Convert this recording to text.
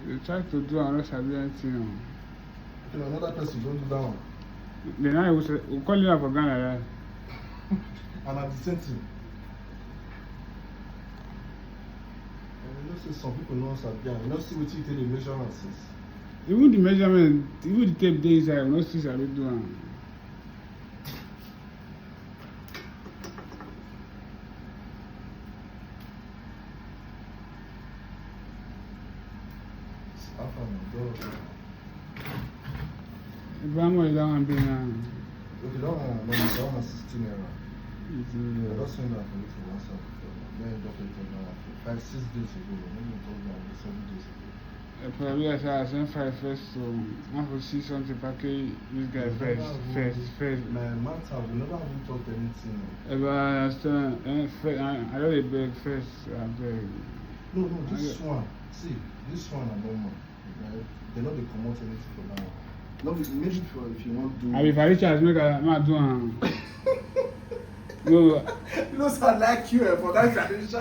They try to do another anything. Okay, another person don't do that one. Then I will call you up for Ghana. And at the same thing. You know, say some people know Sabia. You know, see what you take the measurements. Even the measurement, even the tape days, I will not see Sabi do. Ibrahim is down and being okay, that one is 16 era. I just sent that for you to WhatsApp. Then drop it 5-6 days ago. Maybe told me 7 days ago. Probably I sent 5 first, so I will see something package this guy first. My matter, we never even talked anything. But I understand, I really beg first, I beg. No, this one, see, this one are normal. Right? They're not the promote anything for now. No, maybe for if you want to do. I mean, if I reach out, make a do. No, I like you for that tradition.